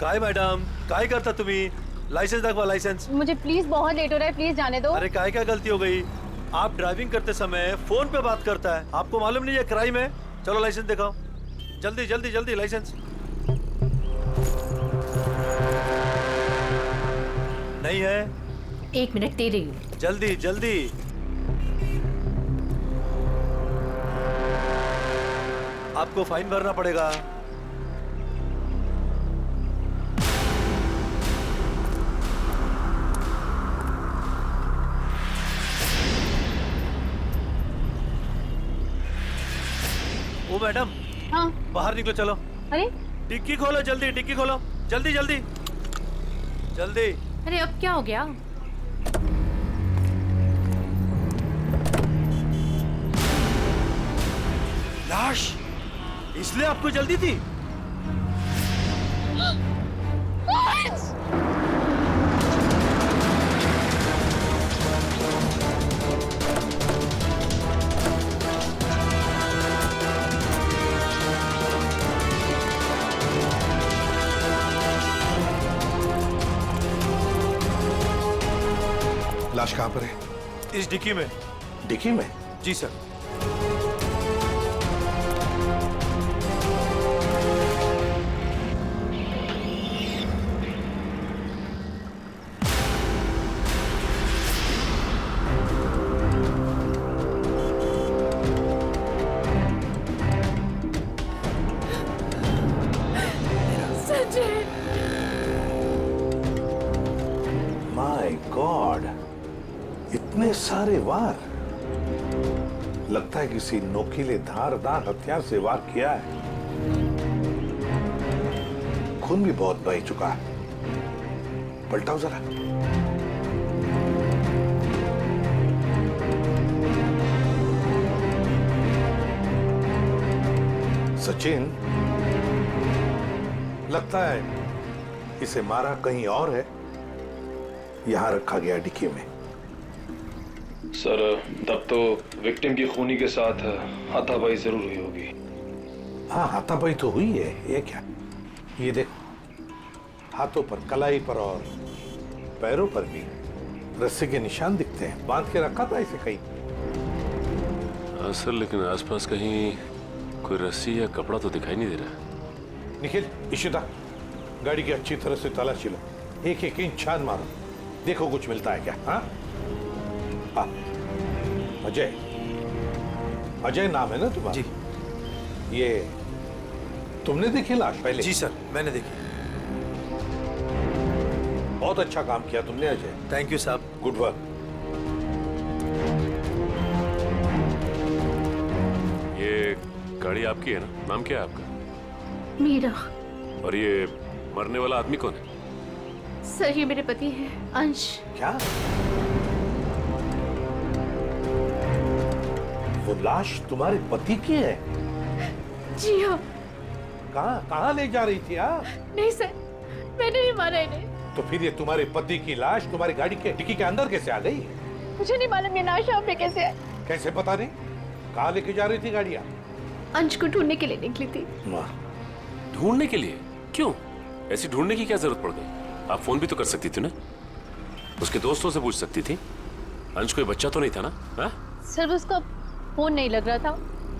काय मैडम, काय करता तुम्ही? लाइसेंस दाखवा, लाइसेंस। मुझे प्लीज बहुत लेट हो रहा है, प्लीज जाने दो। अरे काय क्या गलती हो गई? आप ड्राइविंग करते समय फोन पे बात करता है, आपको मालूम नहीं है क्राइम है? चलो लाइसेंस दिखाओ, जल्दी जल्दी जल्दी लाइसेंस। नहीं है? 1 मिनट दे रही हूँ। जल्दी जल्दी। आपको फाइन भरना पड़ेगा। ओ मैडम, हाँ। बाहर निकलो, चलो। अरे डिक्की खोलो, जल्दी डिक्की खोलो, जल्दी जल्दी जल्दी। अरे अब क्या हो गया? लाश, इसलिए आपको जल्दी थी? लाश कहाँ पर है? इस डिक्की में। डिक्की में? जी सर। संजय, माय गॉड, इतने सारे वार। लगता है किसी नोकीले धारदार हथियार से वार किया है। खून भी बहुत बह चुका है। पलटाओ जरा। सचिन, लगता है इसे मारा कहीं और है, यहां रखा गया डिक्की में। सर, तब तो विक्टिम की खूनी के साथ हाथापाई जरूर हुई होगी। हाँ, हाथापाई तो हुई है। ये क्या? ये देखो, हाथों पर, कलाई पर और पैरों पर भी रस्सी के निशान दिखते हैं। बांध के रखा था इसे कहीं। हाँ सर, लेकिन आसपास कहीं कोई रस्सी या कपड़ा तो दिखाई नहीं दे रहा। निखिल, इशिता, गाड़ी की अच्छी तरह से तलाशी लो। एक एक इंच छान मारो, देखो कुछ मिलता है क्या। हाँ हाँ। अजय, अजय नाम है ना तुम्हारा? जी। ये तुमने देखी लाश पहले? जी सर, मैंने देखी। बहुत अच्छा काम किया तुमने अजय। थैंक यू साहब। Good work. ये गाड़ी आपकी है ना? नाम क्या है आपका? मीरा। और ये मरने वाला आदमी कौन है? सर, ये मेरे पति है, अंश। क्या? वो लाश तुम्हारे पति की है? जी हाँ। कहाँ कहाँ ले जा रही थी? हाँ, नहीं सर, मैंने नहीं मारा इन्हें। तो फिर ये तुम्हारे पति की लाश तुम्हारी गाड़ी के डिक्की के अंदर कैसे आ गई? मुझे नहीं मालूम ये लाश यहाँ पे कैसे है। कैसे पता नहीं? कहाँ लेके जा रही थी गाड़ियाँ? अंश को ढूंढने के लिए निकली थी। ढूंढने के लिए? क्यों? ऐसी ढूंढने की क्या जरूरत पड़ गई? आप फोन भी तो कर सकती थी ना, उसके दोस्तों से पूछ सकती थी। अंश कोई बच्चा तो नहीं था ना? हा? सर, उसका फोन नहीं लग रहा था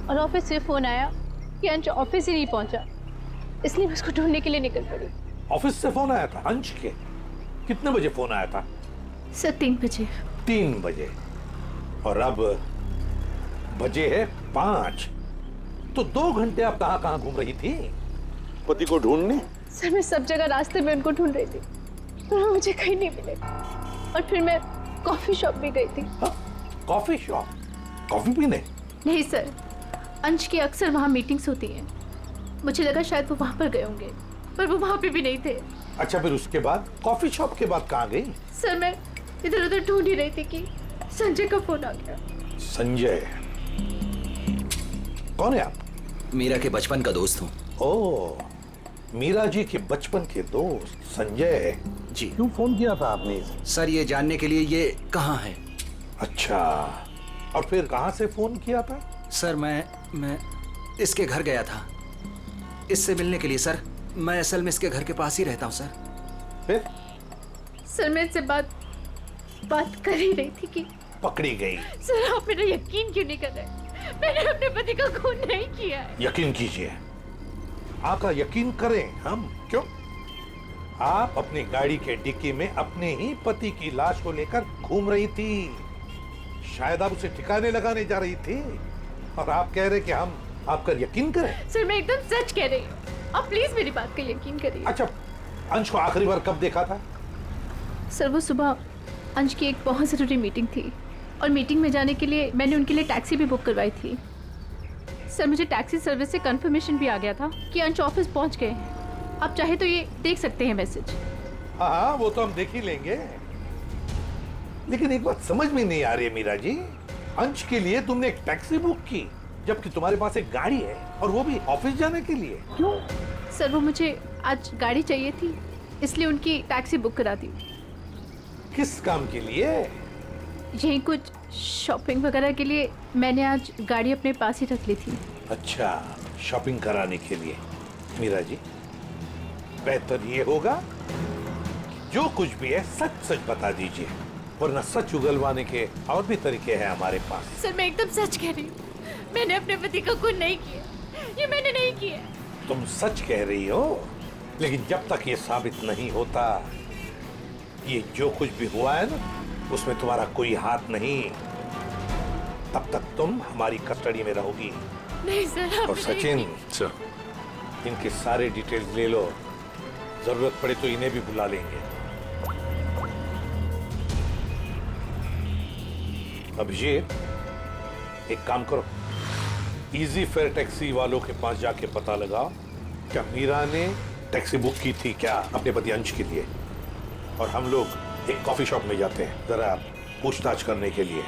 और ऑफिस से फोन आया कि अंश ऑफिस ही नहीं पहुंचा, इसलिए मैं उसको ढूंढने के लिए निकल पड़ी। ऑफिस से फोन आया था अंश के? कितने बजे फोन आया था? सर 3 बजे। 3 बजे। और अब बजे है 5। तो 2 घंटे आप कहाँ कहाँ घूम रही थी पति को ढूंढने? सर, मैं सब जगह रास्ते में उनको ढूंढ रही थी, तो वो मुझे कहीं नहीं मिले। और फिर मैं कॉफी शॉप भी गई थी। हाँ? Coffee shop? कॉफी पीने? नहीं सर, अंश की अक्सर वहाँ मीटिंग्स होती हैं। मुझे लगा शायद वो वहाँ पर गए होंगे, पर वो वहाँ पे भी नहीं थे। अच्छा, फिर उसके बाद कॉफी शॉप के बाद कहाँ गई? सर, मैं इधर उधर ढूंढ ही रही थी कि संजय का फोन आ गया। संजय? कौन है आप? मीरा के बचपन का दोस्त हूँ। ओह, मीरा जी के बचपन के दोस्त संजय जी। क्यों फोन किया था आपने? सर, ये जानने के लिए ये कहाँ है। अच्छा, और फिर कहाँ से फोन किया था? सर, मैं इसके घर गया था, इससे मिलने के लिए। सर, मैं असल में इसके घर के पास ही रहता हूँ सर। फिर सर मैं इससे बात कर ही रही थी कि पकड़ी गई। सर आप मेरा यकीन क्यों नहीं कर रहे? मैंने अपने पति का खून नहीं किया है। यकीन कीजिए, आपका यकीन करें हम क्यों? आप अपनी गाड़ी के डिक्की में अपने ही पति की लाश को लेकर घूम रही थी। शायद आप उसे ठिकाने लगाने जा रही थी और आप कह रहे कि हम आपका यकीन करें। सर मैं एकदम सच कह रही हूँ, आप प्लीज मेरी बात का यकीन करिए। अच्छा, अंश को आखिरी बार कब देखा था? सर वो सुबह अंश की एक बहुत ज़रूरी मीटिंग थी और मीटिंग में जाने के लिए मैंने उनके लिए टैक्सी भी बुक करवाई थी। सर मुझे टैक्सी सर्विस से कंफर्मेशन भी आ गया था कि अंश ऑफिस पहुंच गए हैं। आप चाहे तो ये देख सकते हैं मैसेज। हाँ, वो तो हम देख ही लेंगे, लेकिन एक बात समझ में नहीं आ रही है मीरा जी। अंश के लिए तुमने एक टैक्सी बुक की जबकि तुम्हारे पास एक गाड़ी है और वो भी ऑफिस जाने के लिए। क्यों? सर वो मुझे आज गाड़ी चाहिए थी इसलिए उनकी टैक्सी बुक करा दी। किस काम के लिए? यही कुछ शॉपिंग वगैरह के लिए मैंने आज गाड़ी अपने पास ही रख ली थी। अच्छा, शॉपिंग कराने के लिए। मीरा जी, बेहतर ये होगा जो कुछ भी है सच सच बता दीजिए, वरना सच उगलवाने के और भी तरीके हैं हमारे पास। सर मैं एकदम सच कह रही हूँ, मैंने अपने पति का खून नहीं किया, ये मैंने नहीं किया। तुम सच कह रही हो, लेकिन जब तक ये साबित नहीं होता, ये जो कुछ भी हुआ है ना, उसमें तुम्हारा कोई हाथ नहीं, तब तक तुम हमारी कस्टडी में रहोगी। नहीं सर। और सचिन सर, इनके सारे डिटेल्स ले लो, जरूरत पड़े तो इन्हें भी बुला लेंगे। अभिजीत, एक काम करो, इजी फेयर टैक्सी वालों के पास जाके पता लगाओ क्या मीरा ने टैक्सी बुक की थी क्या अपने पति अंश के लिए, और हम लोग एक कॉफी शॉप में जाते हैं जरा पूछताछ करने के लिए।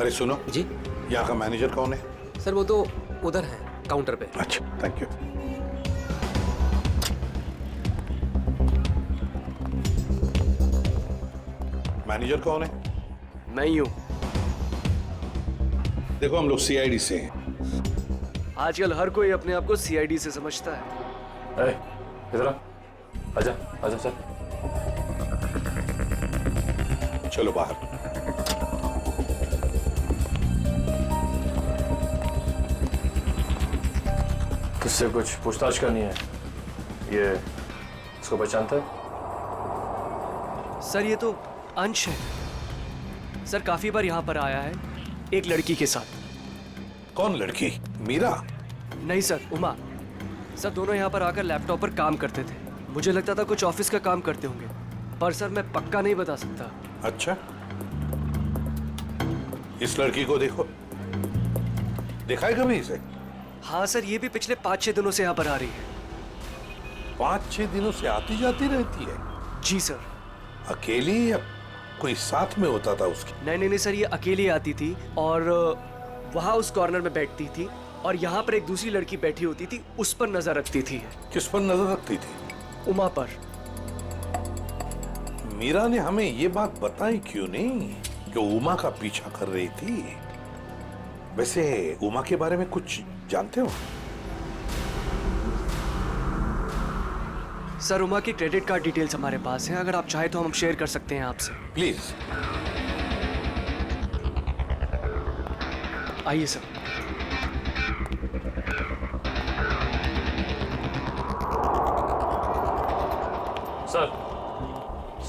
अरे सुनो जी यहाँ का मैनेजर कौन है? सर, वो तो उधर है काउंटर पे। अच्छा, थैंक यू। मैनेजर कौन है? मैं ही हूँ। देखो, हम लोग सीआईडी से हैं। आजकल हर कोई अपने आप को सीआईडी से समझता है। इधर आ, आजा आजा सर। चलो बाहर। किससे कुछ पूछताछ करनी है? ये इसको पहचानता है? सर ये तो अंश है। सर काफी बार यहाँ पर आया है एक लड़की के साथ। कौन लड़की? मीरा? नहीं सर, उमा। सर दोनों यहाँ पर आकर लैपटॉप पर काम करते थे। मुझे लगता था कुछ ऑफिस का काम करते होंगे, पर सर मैं पक्का नहीं बता सकता। अच्छा, इस लड़की को देखो, देखा है कभी इसे? हाँ सर, ये भी पिछले 5-6 दिनों से यहाँ पर आ रही है। 5-6 दिनों से आती जाती रहती है? जी सर। अकेली या कोई साथ में होता था उसके? नहीं सर, ये अकेली आती थी और वहाँ उस कॉर्नर में बैठती थी और यहाँ पर एक दूसरी लड़की बैठी होती थी, उस पर नजर रखती थी। किस पर नजर रखती थी? उमा पर। मीरा ने हमें ये बात बताई क्यों नहीं कि उमा का पीछा कर रही थी? वैसे उमा के बारे में कुछ जानते हो? सर उमा की क्रेडिट कार्ड डिटेल्स हमारे पास हैं, अगर आप चाहे तो हम शेयर कर सकते हैं आपसे। प्लीज। आइए सर।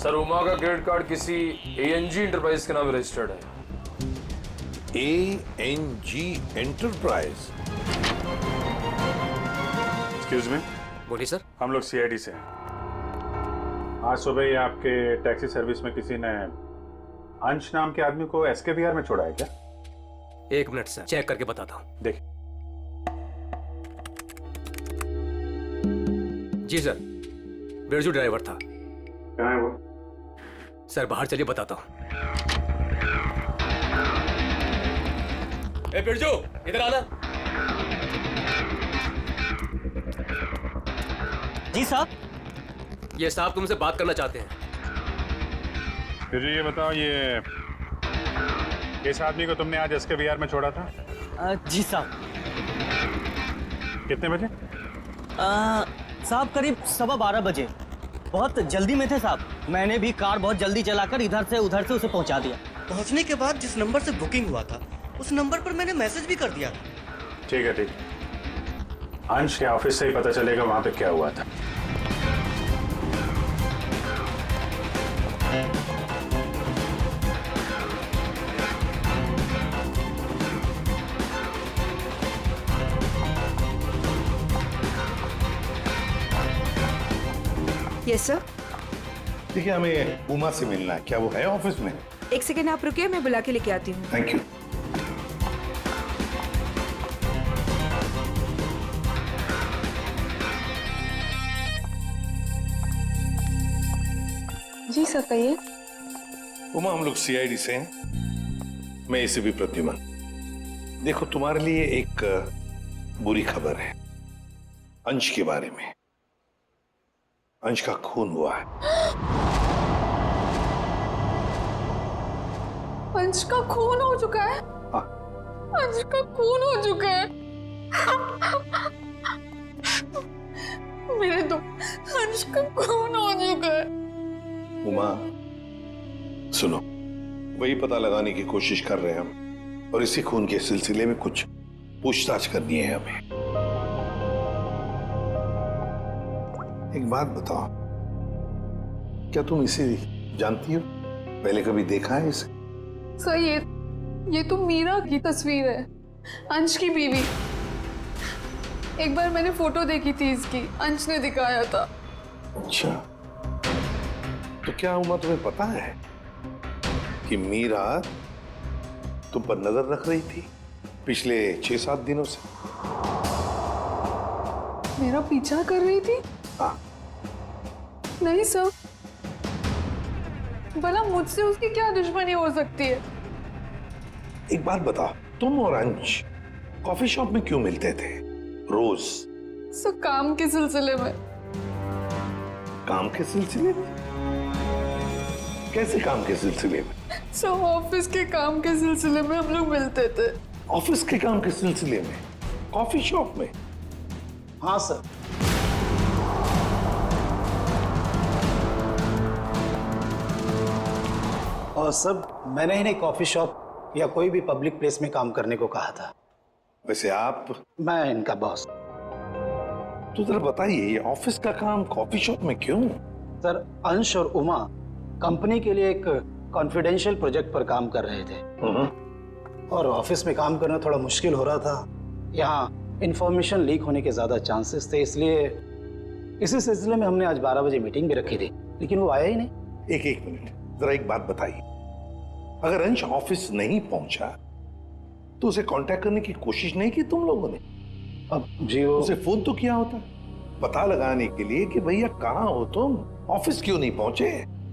सर उमा का क्रेडिट कार्ड किसी एएनजी इंटरप्राइज के नाम रजिस्टर्ड है। एएनजी एंटरप्राइज? Excuse me. बोलिए सर। हम लोग सीआईडी से हैं। आज सुबह ही आपके टैक्सी सर्विस में किसी ने अंश नाम के आदमी को एसके विहार में छोड़ा है क्या? 1 मिनट सर, चेक करके बताता हूँ। देख। जी सर, बिरजू ड्राइवर था। कहाँ है वो? सर बाहर चलिए, बताता हूँ। ए बिरजू, इधर आना। जी साहब। ये साहब तुमसे बात करना चाहते हैं। फिर ये बताओ, ये किस आदमी को तुमने आज SKVR में छोड़ा था? जी साहब। कितने बजे? साहब करीब 12:15 बजे। बहुत जल्दी में थे साहब। मैंने भी कार बहुत जल्दी चलाकर इधर से उधर से उसे पहुंचा दिया। पहुंचने के बाद जिस नंबर से बुकिंग हुआ था उस नंबर पर मैंने मैसेज भी कर दिया था। ठीक है, ठीक। अंश के ऑफिस से ही पता चलेगा वहां पे क्या हुआ था। Yes sir. देखिए, हमें उमा से मिलना है। क्या वो है ऑफिस में? एक सेकेंड आप रुकिए, मैं बुला के लेके आती हूँ। Thank you. जी सर कहिए। उमा, हम लोग CID से हैं। मैं ACP प्रद्युमन। देखो, तुम्हारे लिए एक बुरी खबर है अंश के बारे में। अंश का खून हुआ है। अंश का खून हो चुका है? हाँ। अंश का खून हो चुका है। मेरे दो अंश का खून हो चुका है। उमा, सुनो, वही पता लगाने की कोशिश कर रहे हैं हम, और इसी खून के सिलसिले में कुछ पूछताछ करनी है हमें। एक बात बताओ, क्या तुम इसे जानती हो? पहले कभी देखा है इसे? सर ये तो मीरा की तस्वीर है, अंश की बीवी। एक बार मैंने फोटो देखी थी इसकी, अंश ने दिखाया था। अच्छा, तो क्या उमा तुम्हें पता है कि मीरा तुम पर नजर रख रही थी पिछले 6-7 दिनों से? मेरा पीछा कर रही थी? हाँ। नहीं सर, भला मुझसे उसकी क्या दुश्मनी हो सकती है? एक बात बताओ, तुम और अंश कॉफी शॉप में क्यों मिलते थे रोज? सर काम के सिलसिले में। काम के सिलसिले में? कैसे काम के सिलसिले में? सर ऑफिस के काम के सिलसिले में हम लोग मिलते थे। ऑफिस के काम के सिलसिले में कॉफी शॉप में? हाँ सर। और सब मैंने इन्हें कॉफी शॉप या कोई भी पब्लिक प्लेस में काम करने को कहा था। वैसे आप? मैं इनका बॉस। तो जरा बताइए, ये ऑफिस का काम कॉफी शॉप में क्यों? सर, अंश और उमा कंपनी के लिए एक कॉन्फिडेंशियल प्रोजेक्ट पर काम कर रहे थे, और ऑफिस में काम करना थोड़ा मुश्किल हो रहा था। यहाँ इंफॉर्मेशन लीक होने के ज्यादा चांसेस थे, इसलिए इसी सिलसिले में हमने आज 12 बजे मीटिंग भी रखी थी, लेकिन वो आया ही नहीं। एक मिनट, जरा एक बात बताइए, अगर अंश ऑफिस नहीं पहुंचा तो उसे कांटेक्ट करने की कोशिश नहीं की तुम लोगों ने? अब जी वो उसे फोन तो किया होता पता लगाने के लिए कि भैया कहाँ हो तुम, ऑफिस क्यों नहीं पहुंचे?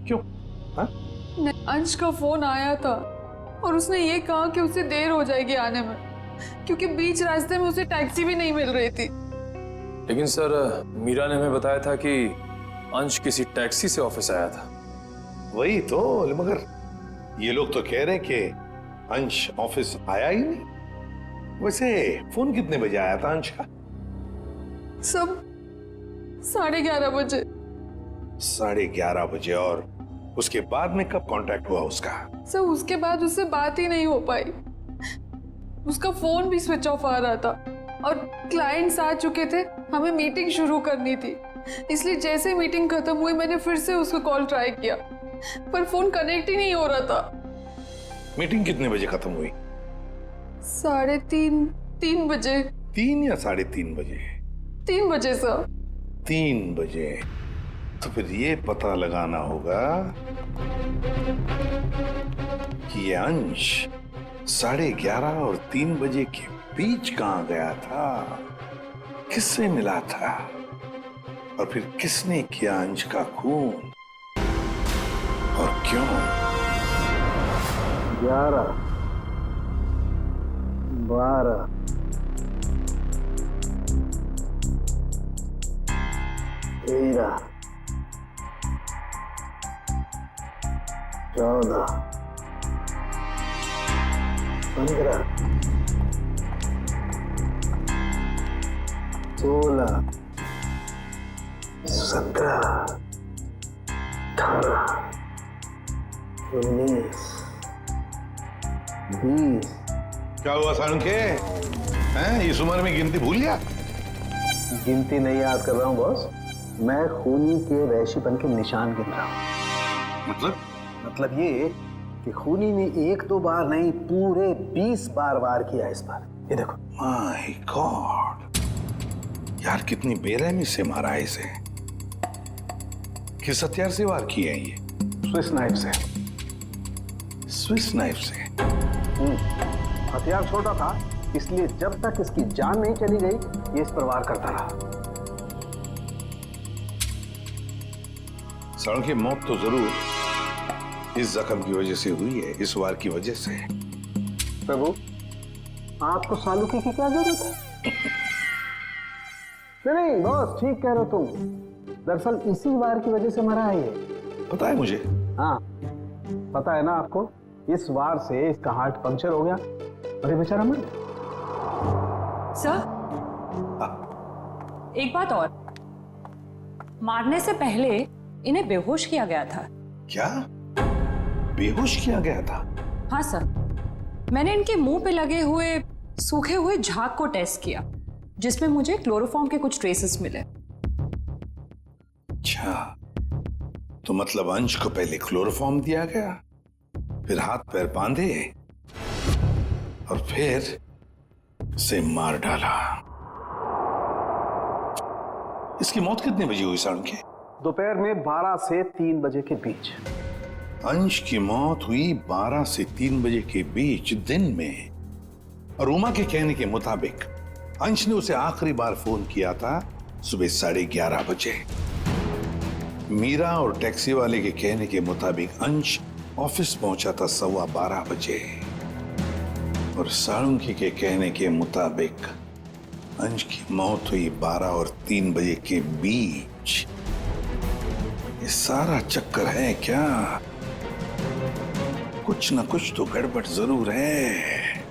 क्यों? हाँ? अंश का फोन आया था और उसने ये कहा कि उसे देर हो जाएगी आने में, क्योंकि बीच रास्ते में उसे टैक्सी भी नहीं मिल रही थी। लेकिन सर, मीरा ने हमें बताया था कि अंश किसी टैक्सी से ऑफिस आया था। वही तो, मगर ये लोग तो कह रहे हैं कि अंश ऑफिस आया ही नहीं। वैसे फोन कितने बजे आया था अंश का? सब 11:30 बजे। 11:30 बजे, और उसके बाद में कब कांटेक्ट हुआ उसका? सर उसके बाद उससे बात ही नहीं हो पाई, उसका फोन भी स्विच ऑफ आ रहा था, और क्लाइंट्स आ चुके थे, हमें मीटिंग शुरू करनी थी, इसलिए जैसे मीटिंग खत्म हुई मैंने फिर से उसको कॉल ट्राई किया, पर फोन कनेक्ट ही नहीं हो रहा था। मीटिंग कितने बजे खत्म हुई? 3:30 बजे। 3 या 3:30 बजे? 3 बजे सर। 3 बजे? तो फिर ये पता लगाना होगा कि ये अंश 11:30 और 3 बजे के बीच कहां गया था, किससे मिला था, और फिर किसने किया अंश का खून, और क्यों? 11, 12, 13, 14, 15, 16, 17, 18, 19, 20। क्या हुआ सालुंखे? हैं, इस उम्र में गिनती भूल गया? गिनती नहीं याद कर रहा हूँ बॉस, मैं खूनी के वहशीपन के निशान गिन रहा हूँ। मतलब ये कि खूनी ने 1-2 बार नहीं, पूरे 20 बार वार किया इस बार। ये देखो। माय गॉड, यार कितनी बेरहमी से मारा है इसे। किस हथियार से वार किए हैं ये? स्विस नाइफ से। स्विस नाइफ से? हथियार छोटा था, इसलिए जब तक इसकी जान नहीं चली गई ये इस पर वार करता रहा। सालुंखे की मौत तो जरूर इस जख्म की वजह से हुई है, इस वार की वजह से। प्रभु, आपको सालुंखे की क्या जरूरत है? नहीं बॉस, ठीक कह रहे हो तुम। दरअसल इसी वार की वजह से मरा है ये। पता है मुझे। हाँ पता है ना आपको, इस वार से इसका हार्ट पंक्चर हो गया और ये बेचारा मर गया। सर, एक बात और, मारने से पहले इन्हें बेहोश किया गया था। क्या? बेहोश किया गया था? हाँ सर, मैंने इनके मुंह पे लगे हुए सूखे हुए झाग को टेस्ट किया, जिसमें मुझे क्लोरोफॉर्म के कुछ ट्रेसेस मिले। अच्छा, तो मतलब अंश को पहले क्लोरोफॉर्म दिया गया, फिर हाथ पैर बांधे और फिर से मार डाला। इसकी मौत कितने बजे हुई सालुंखे? दोपहर में 12 से 3 बजे के बीच। अंश की मौत हुई 12 से 3 बजे के बीच दिन में, और उमा के कहने के मुताबिक अंश ने उसे आखिरी बार फोन किया था सुबह 11:30 बजे। मीरा और टैक्सी वाले के कहने के मुताबिक अंश ऑफिस पहुंचा था 12:15 बजे, और सालुंखे के कहने के मुताबिक अंश की मौत हुई 12 और 3 बजे के बीच। ये सारा चक्कर है क्या? कुछ ना कुछ तो गड़बड़ जरूर है,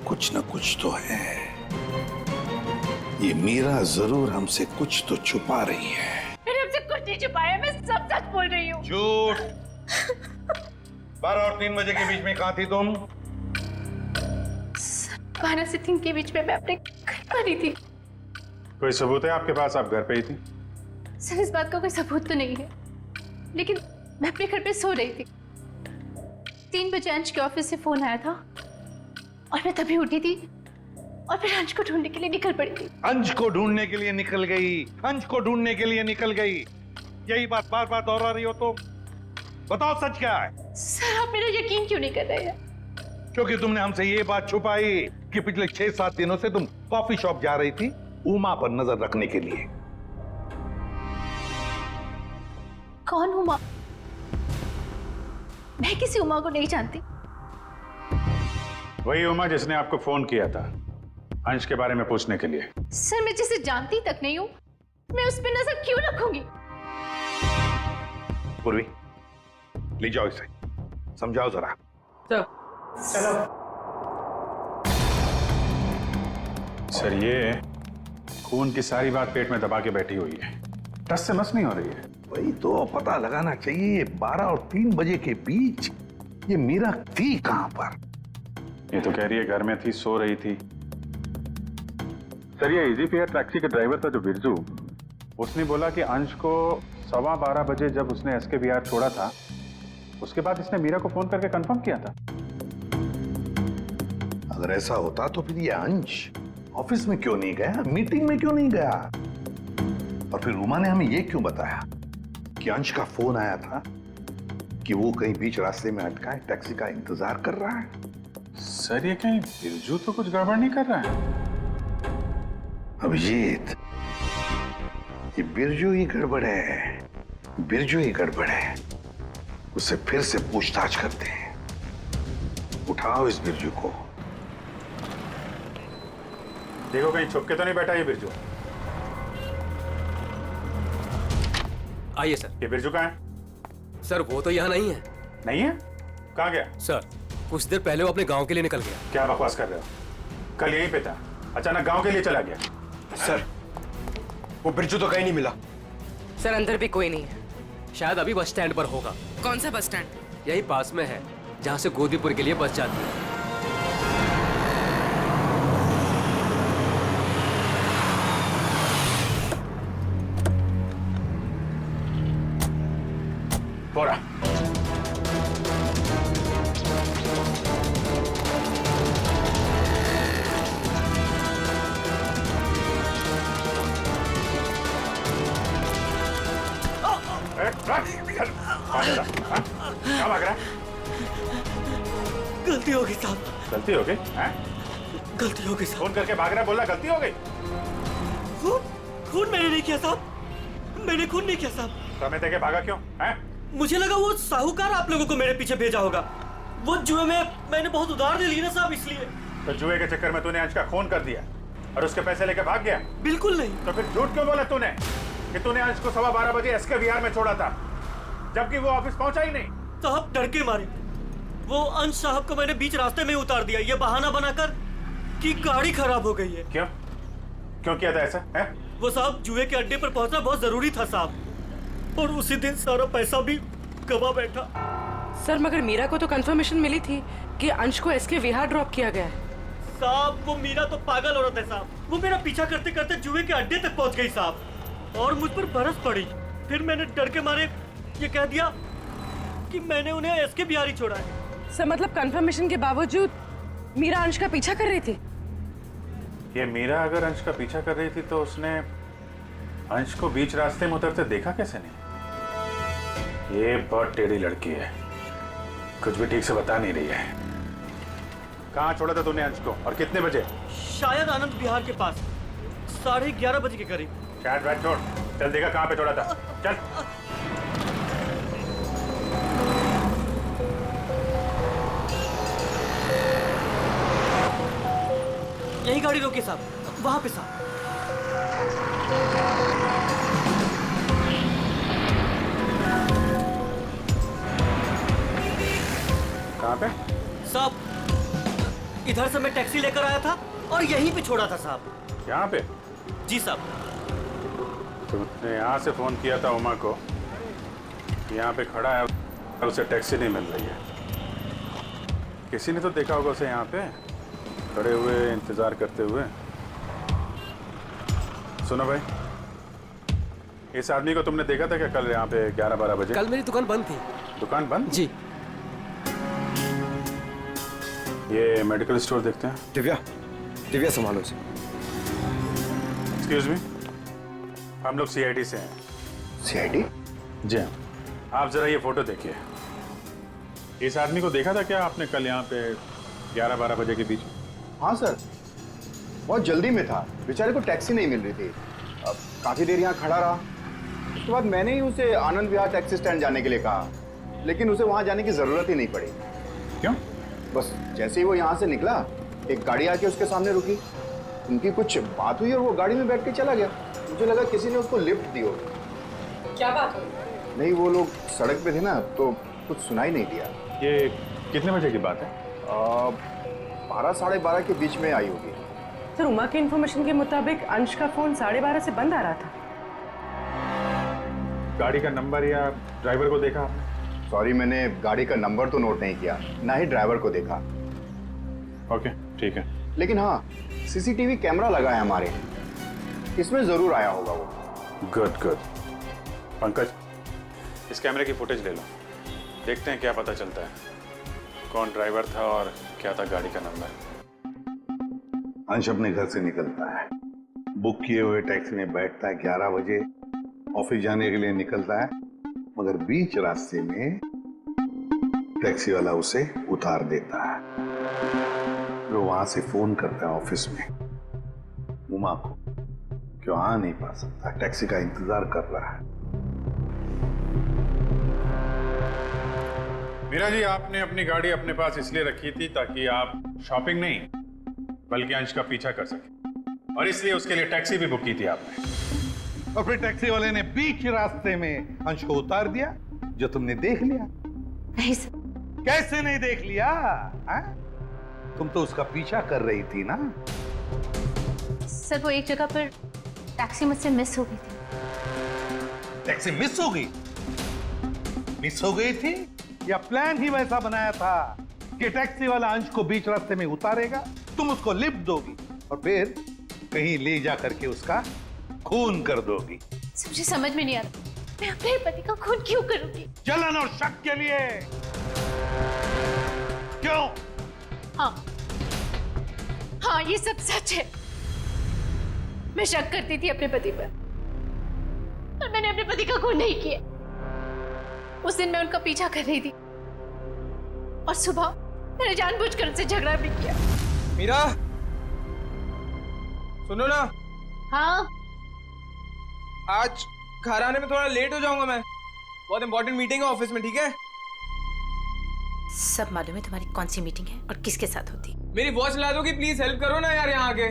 कुछ ना कुछ तो है। ये मीरा जरूर हमसे कुछ तो छुपा रही है। मैंने हमसे कुछ नहीं छुपाया, मैं सब सच बोल रही हूँ। झूठ। 12 और 3 बजे के बीच में कहाँ थी तुम? 12 से 3 के बीच में मैं अपने घर पर ही थी। कोई सबूत है आपके पास, आप घर पे ही थी? सर, इस बात का कोई सबूत तो नहीं है, लेकिन मैं अपने घर पे सो रही थी। 3 बजे अंश के ऑफिस से फोन आया था और मैं तभी उठी थी और फिर अंश को ढूंढने के लिए निकल पड़ी थी। अंश को ढूंढने के लिए निकल गई? अंश को ढूंढने के लिए निकल गई, यही बात बार बार दोहरा रही हो तो बताओ सच क्या है? सर, आप मेरा यकीन क्यों नहीं कर रहे हैं? क्योंकि तुमने हमसे ये बात छुपाई कि पिछले 6-7 दिनों से तुम कॉफी शॉप जा रही थी उमा पर नजर रखने के लिए। कौन उमा? मैं किसी उमा को नहीं जानती। वही उमा जिसने आपको फोन किया था अंश के बारे में पूछने के लिए। सर, मैं जिसे जानती तक नहीं हूँ, मैं उस पर नजर क्यों रखूंगी? पूर्वी, ले जाओ इसे, समझाओ जरा। चलो। सर, ये खून की सारी बात पेट में दबा के बैठी हुई है, टस से मस नहीं हो रही है। वही तो पता लगाना चाहिए, 12 और 3 बजे के बीच ये मीरा थी कहां पर? ये तो कह रही है घर में थी, सो रही थी। सर, ये इजी फेयर टैक्सी के ड्राइवर था जो बिरजू, उसने बोला कि अंश को 12:15 बजे जब उसने SKBR छोड़ा था, उसके बाद इसने मीरा को फोन करके कंफर्म किया था। अगर ऐसा होता तो फिर ये अंश ऑफिस में क्यों नहीं गया, मीटिंग में क्यों नहीं गया? और फिर उमा ने हमें ये क्यों बताया कि अंश का फोन आया था कि वो कहीं बीच रास्ते में अटका है, टैक्सी का इंतजार कर रहा है? सर, ये कहीं बिरजू तो कुछ गड़बड़ नहीं कर रहा है? अभिजीत, ये बिरजू ही गड़बड़ है, बिरजू ही गड़बड़ है। उससे फिर से पूछताछ करते हैं। उठाओ इस बिरजू को। देखो कहीं छुप के तो नहीं बैठा ये बिरजू। आइए सर। ये बिरजू कहाँ है? सर, वो तो यहाँ नहीं है। नहीं है? कहाँ गया? सर कुछ देर पहले वो अपने गांव के लिए निकल गया। क्या बकवास कर रहे हो? कल यहीं पे था, अचानक गांव के लिए चला गया। सर वो बिरजू तो कहीं नहीं मिला। सर अंदर भी कोई नहीं है। शायद अभी बस स्टैंड पर होगा। कौन सा बस स्टैंड? यही पास में है जहाँ से गोदीपुर के लिए बस जाती है। बोरा क्या भाग रहा है? गलती हो गई साहब। गलती हो गई? गलती हो गई साहब। फोन करके भाग रहा है, बोला गलती हो गई। खून मैंने नहीं किया साहब, मैंने खून नहीं किया साहब। समय देके भागा क्यों? मुझे लगा वो साहूकार आप लोगों को मेरे पीछे भेजा होगा। वो जुए में मैंने बहुत उधार ले ली ना साहब, इसलिए। तो जुए के चक्कर में तूने अंश का खून कर दिया और उसके पैसे लेके भाग गया? बिल्कुल नहीं। तो फिर झूठ क्यों बोला तूने कि तूने अंश को 12:15 बजे एसके विहार में छोड़ा था, जबकि वो ऑफिस पहुंचा ही नहीं? साहब डर के मारे वो अंश साहब को मैंने बीच रास्ते में उतार दिया, ये बहाना बनाकर कि गाड़ी खराब हो गई है। क्यों क्यों किया था ऐसा? वो साहब जुए के अड्डे पर पहुंचना बहुत जरूरी था साहब, और उसी दिन सारा पैसा भी गवा बैठा। सर मगर मीरा को तो कंफर्मेशन मिली थी कि अंश को एसके विहार ड्रॉप किया गया है। साहब वो मीरा तो पागल औरत है साहब, वो मेरा पीछा करते करते जुए के अड्डे तक पहुंच गई साहब, और मुझ पर बरस पड़ी। फिर मैंने डर के मारे ये कह दिया कि मैंने उन्हें एसके बिहार ही छोड़ा है। सर मतलब कंफर्मेशन के बावजूद मीरा अंश का पीछा कर रही थी? ये मीरा अगर अंश का पीछा कर रही थी तो उसने अंश को बीच रास्ते में उतरते देखा कैसे नहीं? ये बहुत टेढ़ी लड़की है, कुछ भी ठीक से बता नहीं रही है। कहाँ छोड़ा था तूने अंश को और कितने बजे? शायद आनंद विहार के पास 11:30 बजे के करीब। शायद बात छोड़, चल देखा कहाँ पे छोड़ा था, चल। यही गाड़ी रोके साहब, वहां पे साहब। कहाँ पे? साहब इधर से मैं टैक्सी लेकर आया था और यहीं पे छोड़ा था साहब। यहाँ पे? जी साहब। तुमने यहाँ से फोन किया था उमा को, यहाँ पे खड़ा है, उसे टैक्सी नहीं मिल रही है। किसी ने तो देखा होगा उसे यहाँ पे खड़े हुए इंतजार करते हुए। सुनो भाई, इस आदमी को तुमने देखा था क्या कल यहाँ पे 11-12 बजे? कल मेरी दुकान बंद थी। दुकान बंद? जी। ये मेडिकल स्टोर देखते हैं। दिव्या संभालो इसे। एक्सक्यूज मी, हम लोग सीआईडी से हैं। सीआईडी? जी हाँ। आप जरा ये फोटो देखिए। इस आदमी को देखा था क्या आपने कल यहाँ पे 11-12 बजे के बीच? हाँ सर, बहुत जल्दी में था, बेचारे को टैक्सी नहीं मिल रही थी। अब काफ़ी देर यहाँ खड़ा रहा, उसके बाद मैंने ही उसे आनंद विहार टैक्सी स्टैंड जाने के लिए कहा, लेकिन उसे वहाँ जाने की ज़रूरत ही नहीं पड़ी। क्यों? बस जैसे ही वो यहाँ से निकला, एक गाड़ी आके उसके सामने रुकी, उनकी कुछ बात हुई और वो गाड़ी में बैठ के चला गया। मुझे लगा किसी ने उसको लिफ्ट दी हो। क्या बात हुई? नहीं, वो लोग सड़क पे थे ना, तो कुछ सुनाई नहीं दिया। ये कितने बजे की बात है? 12-12:30 के बीच में आई होगी। सर उमा के इन्फॉर्मेशन के मुताबिक अंश का फोन 12:30 से बंद आ रहा था। गाड़ी का नंबर या ड्राइवर को देखा आपने? सॉरी, मैंने गाड़ी का नंबर तो नोट नहीं किया, ना ही ड्राइवर को देखा। ओके, ठीक है। लेकिन हाँ, सीसीटीवी कैमरा लगा है हमारे, इसमें जरूर आया होगा वो। Good good. पंकज, इस कैमरे की फुटेज ले लो, देखते हैं क्या पता चलता है, कौन ड्राइवर था और क्या था गाड़ी का नंबर। अंश अपने घर से निकलता है, बुक किए हुए टैक्सी में बैठता है, 11 बजे ऑफिस जाने के लिए निकलता है, मगर बीच रास्ते में टैक्सी वाला उसे उतार देता है। फिर वहां से फोन करता है ऑफिस में उमा को, क्यों आ नहीं पा सकता, टैक्सी का इंतजार कर रहा है। मीरा जी, आपने अपनी गाड़ी अपने पास इसलिए रखी थी ताकि आप शॉपिंग नहीं बल्कि अंश का पीछा कर सके, और इसलिए उसके लिए टैक्सी भी बुक की थी आपने। और फिर टैक्सी वाले ने बीच रास्ते में अंश को उतार दिया, जो तुमने देख लिया। नहीं सर, कैसे नहीं देख लिया? हा? तुम तो उसका पीछा कर रही थी ना? सर वो एक जगह पर टैक्सी मुझसे मिस हो गई थी। टैक्सी मिस हो गई? मिस हो गई थी या प्लान ही वैसा बनाया था कि टैक्सी वाला अंश को बीच रास्ते में उतारेगा, तुम उसको लिफ्ट दोगी और फिर कहीं ले जा करके उसका खून कर दोगी? मुझे समझ में नहीं आ रहा, मैं अपने पति का खून क्यों करूंगी? जलन और शक के लिए। क्यों? हाँ ये सब सच है। मैं शक करती थी अपने पति पर, पर मैंने अपने पति का खून नहीं किया। उस दिन मैं उनका पीछा कर रही थी और सुबह मैंने जानबूझकर उनसे झगड़ा भी किया। मीरा, सुनो ना। हाँ। आज घर आने में थोड़ा लेट हो जाऊंगा मैं, बहुत इंपॉर्टेंट मीटिंग है ऑफिस में, ठीक है? सब मालूम है तुम्हारी कौन सी मीटिंग है और किसके साथ होती? मेरी वॉच ला दोगी प्लीज? हेल्प करो ना यार यहाँ आके।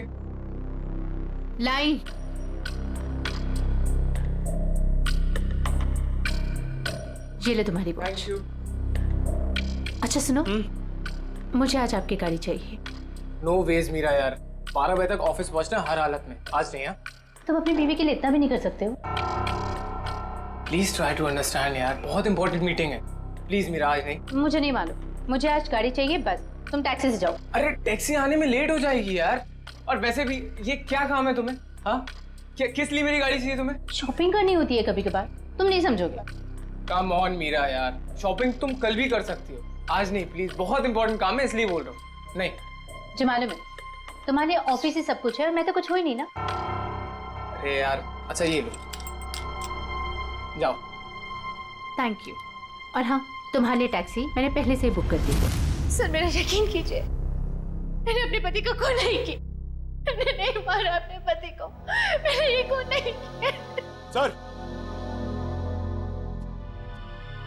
लाई। ये ले तुम्हारी वॉच। अच्छा सुनो, मुझे आज आपकी गाड़ी चाहिए। नो वेज मीरा यार, 12 बजे तक ऑफिस पहुंचना हर हालत में, आज नहीं। तुम अपनी बीवी के लिए इतना भी नहीं कर सकते हो? प्लीज ट्राई टू अंडरस्टैंड यार, बहुत इंपॉर्टेंट मीटिंग है। प्लीज मीरा, आज नहीं। मुझे नहीं मालूम, मुझे आज गाड़ी चाहिए बस। तुम टैक्सी से जाओ। अरे टैक्सी आने में लेट हो जाएगी यार, और वैसे भी ये क्या काम है तुम्हें? हाँ, किस लिए मेरी गाड़ी चाहिए तुम्हें? शॉपिंग करनी होती है कभी कभार, तुम नहीं समझोगे। कम ऑन मीरा यार, शॉपिंग तुम कल भी कर सकती हो, आज नहीं प्लीज। बहुत इंपॉर्टेंट काम है इसलिए बोल रहा हूँ। नहीं जो मालूम है तुम्हारे ऑफिस ही सब कुछ है और मैं तो कुछ हो ही नहीं ना। अरे यार, अच्छा ये लो, जाओ। Thank you. और हाँ, तुम्हारे लिए टैक्सी मैंने पहले से ही बुक कर दी है। सर मेरा यकीन कीजिए, मैंने अपने पति को खून नहीं किया। मैंने नहीं मारा अपने पति को, मैंने ये खून नहीं किया।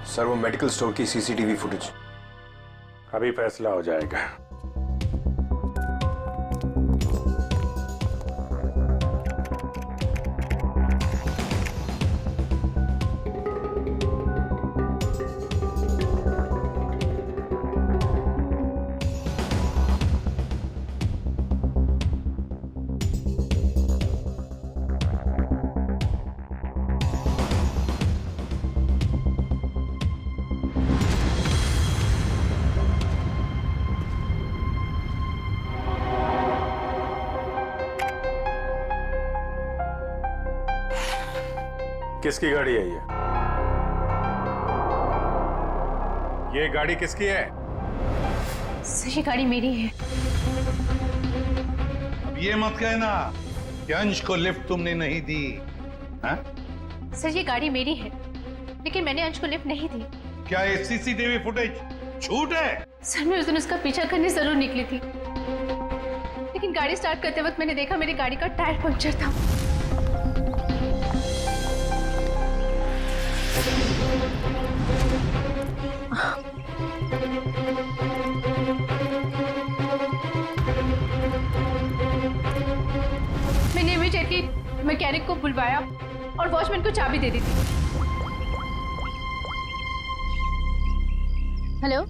सर वो मेडिकल स्टोर की सीसीटीवी फुटेज। अभी फैसला हो जाएगा। किसकी गाड़ी है ये गाड़ी किसकी है? सर ये गाड़ी मेरी है। अब ये मत कहना कि अंश को लिफ्ट तुमने नहीं दी। हाँ? सर ये गाड़ी मेरी है, लेकिन मैंने अंश को लिफ्ट नहीं दी। क्या ये सीसीटीवी फुटेज झूठ है? सर मैं उस दिन उसका पीछा करने जरूर निकली थी, लेकिन गाड़ी स्टार्ट करते वक्त मैंने देखा मेरी गाड़ी का टायर पंक्चर था। मैंने इमीडिएटली मैकेनिक को बुलवाया और वॉचमैन को चाबी दे दी थी। हेलो,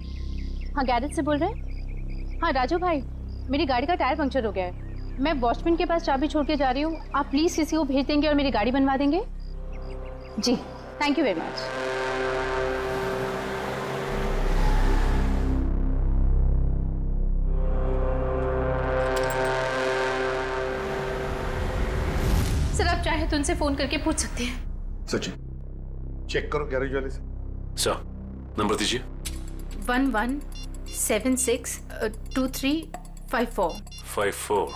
हाँ गैरेज से बोल रहे हैं? हाँ राजू भाई, मेरी गाड़ी का टायर पंक्चर हो गया है। मैं वॉचमैन के पास चाबी छोड़ के जा रही हूँ, आप प्लीज़ किसी को भेज देंगे और मेरी गाड़ी बनवा देंगे? जी thank you very much. Sir आप चाहे तो उनसे फोन करके पूछ सकते हैं। सचिन चेक करो गैरेज वाले से। सर नंबर दीजिए। 11762354।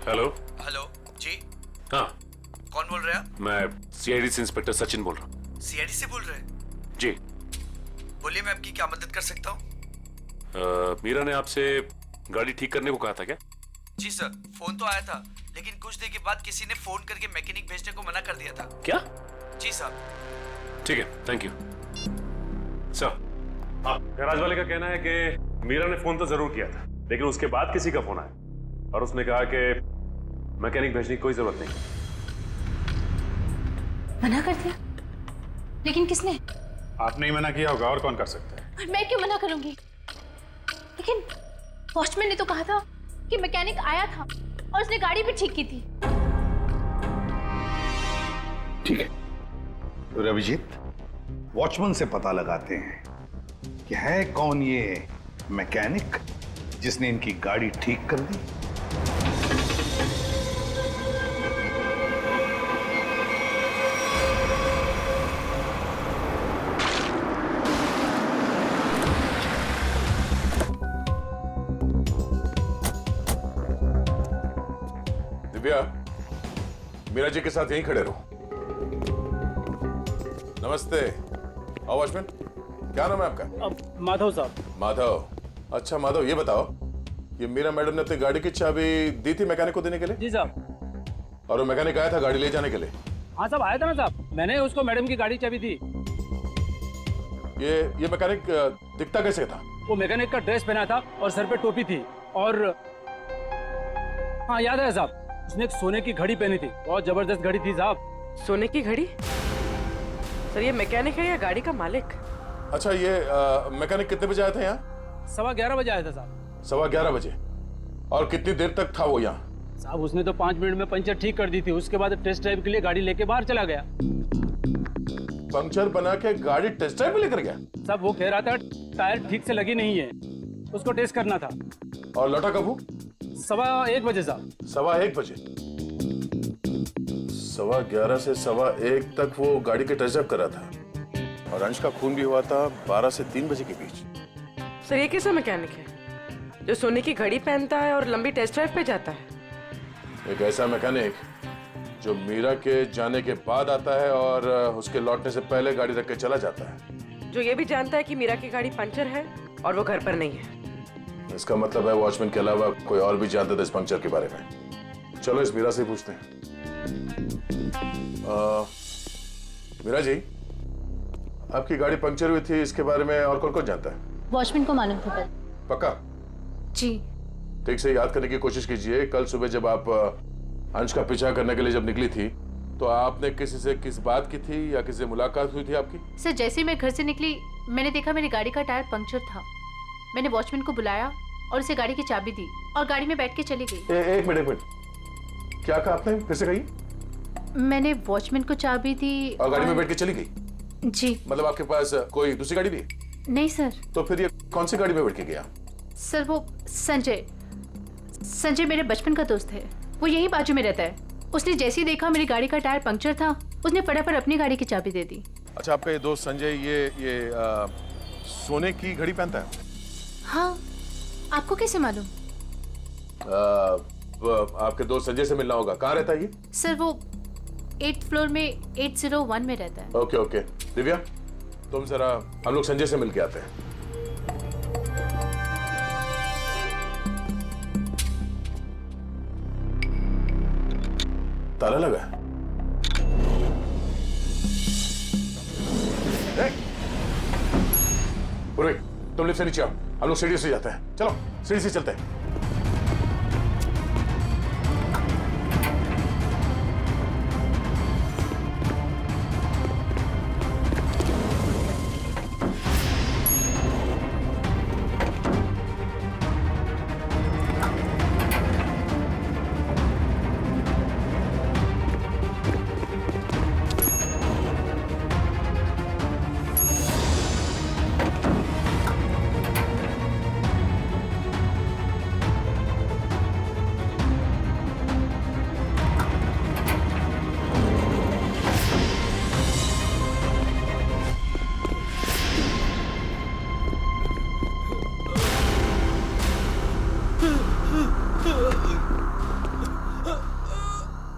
हेलो। हेलो जी। हाँ कौन बोल रहे हैं आप? मैं सीआईडी से इंस्पेक्टर सचिन बोल रहा हूँ। सीआईडी से बोल रहे हैं? जी बोलिए, मैं आपकी क्या मदद कर सकता हूँ? मीरा ने आपसे गाड़ी ठीक करने को कहा था क्या? जी सर, फोन तो आया था, लेकिन कुछ देर के बाद किसी ने फोन करके मैकेनिक भेजने को मना कर दिया था। क्या? जी साहब। ठीक है, थैंक यू सर। गैराज वाले का कहना है कि मीरा ने फोन तो जरूर किया था, लेकिन उसके बाद किसी का फोन आया और उसने कहा कि मैकेनिक भेजने की कोई जरूरत नहीं। मना कर दिया? लेकिन किसने? आपने ही मना किया होगा, और कौन कर सकता है? मैं क्यों मना करूंगी? लेकिन वॉचमैन ने तो कहा था कि मैकेनिक आया था और उसने गाड़ी भी ठीक की थी। ठीक है, तो रविजीत, वॉचमैन से पता लगाते हैं कि है कौन ये मैकेनिक जिसने इनकी गाड़ी ठीक कर दी। दिव्या, मीरा जी के साथ यहीं खड़े रहो। नमस्ते। आओ वॉचमैन, क्या नाम है आपका? माधव साहब। माधव, अच्छा माधव, ये बताओ, ये मीरा मैडम ने अपनी गाड़ी की चाबी दी थी मैकेनिक को देने के लिए? जी साहब। और वो मैकेनिक आया था गाड़ी ले जाने के लिए? हाँ साहब, आया था ना साहब, मैंने उसको मैडम की गाड़ी चाबी दी। ये मैकेनिक दिखता कैसे था? वो मैकेनिक का ड्रेस पहना था और सर पे टोपी थी, और हाँ याद है साहब, उसने एक सोने की घड़ी पहनी थी, बहुत जबरदस्त घड़ी थी साहब। सोने की घड़ी? सर ये मैकेनिक है या गाड़ी का मालिक? अच्छा, ये मैकेनिक कितने बजे आया था यहाँ? 11:15 बजे आया था साहब। 11:15 बजे? और कितनी देर तक था वो यहाँ? साहब उसने तो 5 मिनट में पंचर ठीक कर दी थी, उसके बाद टेस्ट ड्राइव के लिए गाड़ी लेके बाहर चला गया। पंक्चर बना के गाड़ी टेस्ट ड्राइव में लेकर गया? साहब वो कह रहा था टायर ठीक से लगी नहीं है, उसको टेस्ट करना था। और लौटा कब वो? 1:15 बजे साहब। 1:15 बजे? 11:15 से 1:15 तक वो गाड़ी के टेस्ट ड्राइव कर रहा था, और अंश का खून भी हुआ था 12 से 3 बजे के बीच। सर ये कैसा मैकेनिक है जो सोने की घड़ी पहनता है और लंबी टेस्ट ड्राइव पे जाता है? एक ऐसा मैकेनिक जो मीरा के जाने के बाद आता है और उसके लौटने से पहले गाड़ी रख के चला जाता है, जो ये भी जानता है कि मीरा की गाड़ी पंचर है और वो घर पर नहीं है। इसका मतलब है वॉचमैन के अलावा कोई और भी जानता था इस पंक्चर के बारे में। चलो इस मीरा से पूछते हैं। मीरा जी, आपकी गाड़ी पंक्चर हुई थी, इसके बारे में और कौन कौन जानता है? वॉचमैन को मालूम था। पक्का? जी। ठीक से याद करने की कोशिश कीजिए, कल सुबह जब आप अंश का पीछा करने के लिए जब निकली थी, तो आपने किसी से किस बात की थी या किसी से मुलाकात हुई थी आपकी? सर जैसे ही मैं घर से निकली, मैंने देखा मेरी गाड़ी का टायर पंक्चर था। मैंने वॉचमैन को बुलाया और उसे गाड़ी की चाबी दी और गाड़ी में बैठ के चली गई। एक मिनट, क्या कहा आपने? फिर से कहिए। मैंने वॉचमैन को चाबी दी और गाड़ी में बैठ के चली गई? जी। मतलब आपके पास कोई दूसरी गाड़ी भी है? नहीं सर। तो फिर ये कौन सी गाड़ी में बैठ के गया? सर वो संजय मेरे बचपन का दोस्त है, वो यही बाजू में रहता है। उसने जैसे ही देखा मेरी गाड़ी का टायर पंक्चर था, उसने फटाफट अपनी गाड़ी की चाबी दे दी। अच्छा, आपका ये दोस्त संजय ये सोने की घड़ी पहनता है? हाँ, आपको कैसे मालूम? आपके दोस्त संजय से मिलना होगा। कहाँ रहता है ये? सर वो 8th फ्लोर में 801 में रहता है। ओके। दिव्या, तुम जरा हम लोग संजय से मिल के आते हैं। ताला लगा है। तुम लिफ्ट से नीचे आओ, हम लोग सीढ़ी से जाते हैं। चलो सीढ़ी से चलते हैं।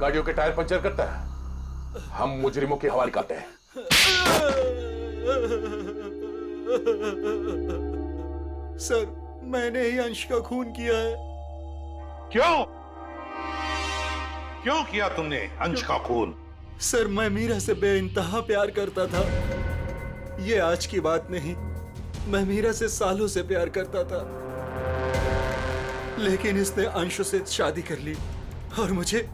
गाड़ियों के टायर पंचर करता है, हम मुजरिमों के हवाले करते हैं। सर मैंने ही अंश का खून किया है। क्यों किया तुमने अंश का खून? सर मैं मीरा से बेइंतहा प्यार करता था। ये आज की बात नहीं, मैं मीरा से सालों से प्यार करता था, लेकिन इसने अंश से शादी कर ली और मुझे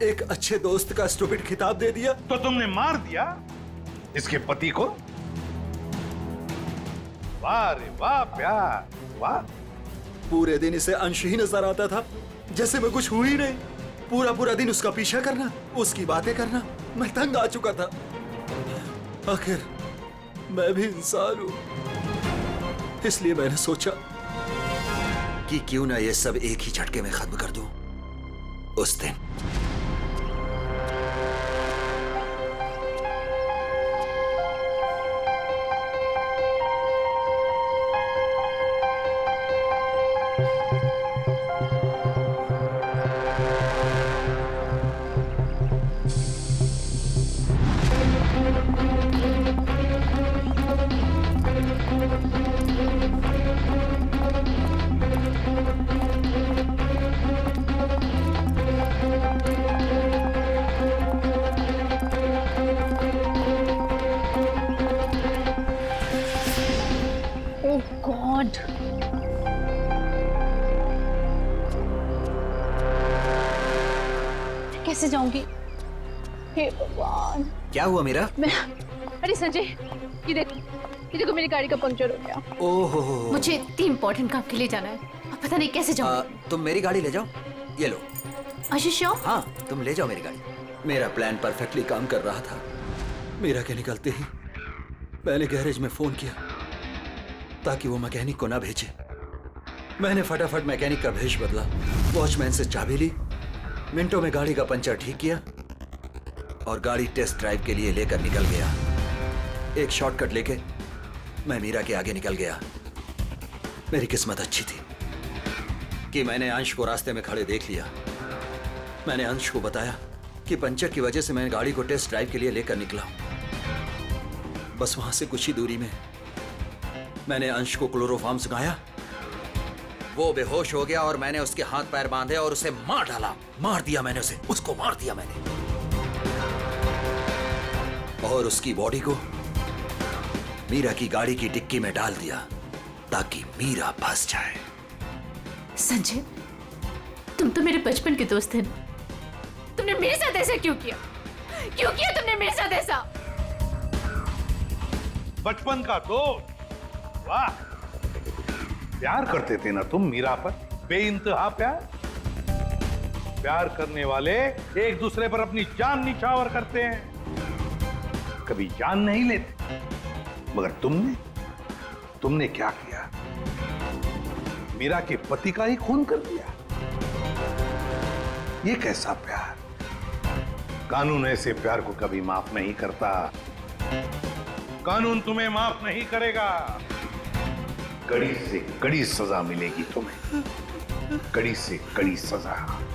एक अच्छे दोस्त का स्टूपिड खिताब दे दिया। तो तुमने मार दिया? इसके पति को? वाह रे वाह प्यार, वाह। पूरे दिन इसे अंश ही नजर आता था, जैसे मैं कुछ हुई नहीं। पूरा पूरा दिन उसका पीछा करना, उसकी बातें करना, मैं तंग आ चुका था। आखिर मैं भी इंसान हूं, इसलिए मैंने सोचा कि क्यों ना ये सब एक ही झटके में खत्म कर दूं। उस दिन गॉड, कैसे जाऊंगी? हे भगवान, क्या हुआ मीरा? मैं अरे संजय, ये देखो मेरी गाड़ी का पंक्चर हो गया। ओहो, मुझे इतनी इंपॉर्टेंट काम के लिए जाना है, अब पता नहीं कैसे जाऊँ। तुम मेरी गाड़ी ले जाओ, ये लो। आशीष, हाँ, तुम ले जाओ मेरी गाड़ी। मेरा प्लान परफेक्टली काम कर रहा था। मीरा के निकलते ही मैंने गैरेज में फोन किया ताकि वो मैकेनिक को ना भेजे। मैंने फटाफट मैकेनिक का भेष बदला, वॉचमैन से चाबी ली, मिनटों में गाड़ी का पंचर ठीक किया और गाड़ी टेस्ट ड्राइव के लिए लेकर निकल गया। एक शॉर्टकट लेके मैं मीरा के आगे निकल गया। मेरी किस्मत अच्छी थी कि मैंने अंश को रास्ते में खड़े देख लिया। मैंने अंश को बताया कि पंचर की वजह से मैं गाड़ी को टेस्ट ड्राइव के लिए लेकर निकला हूं। बस वहां से कुछ ही दूरी में मैंने अंश को क्लोरोफॉर्म सुखाया। वो बेहोश हो गया और मैंने उसके हाथ पैर बांधे और उसे मार डाला। मार दिया मैंने उसे, उसको मार दिया मैंने, और उसकी बॉडी को मीरा की गाड़ी की डिक्की में डाल दिया ताकि मीरा फंस जाए। संजय, तुम तो मेरे बचपन के दोस्त थे ना, तुमने मेरे साथ ऐसा क्यों किया? क्यों किया तुमने मेरे साथ ऐसा? बचपन का दोस्त, वाह। प्यार करते थे ना तुम मीरा पर, बेइंतहा प्यार। प्यार करने वाले एक दूसरे पर अपनी जान निछावर करते हैं, कभी जान नहीं लेते। मगर तुमने क्या किया? मीरा के पति का ही खून कर दिया। ये कैसा प्यार? कानून ऐसे प्यार को कभी माफ नहीं करता। कानून तुम्हें माफ नहीं करेगा। कड़ी से कड़ी सजा मिलेगी तुम्हें, कड़ी से कड़ी सजा।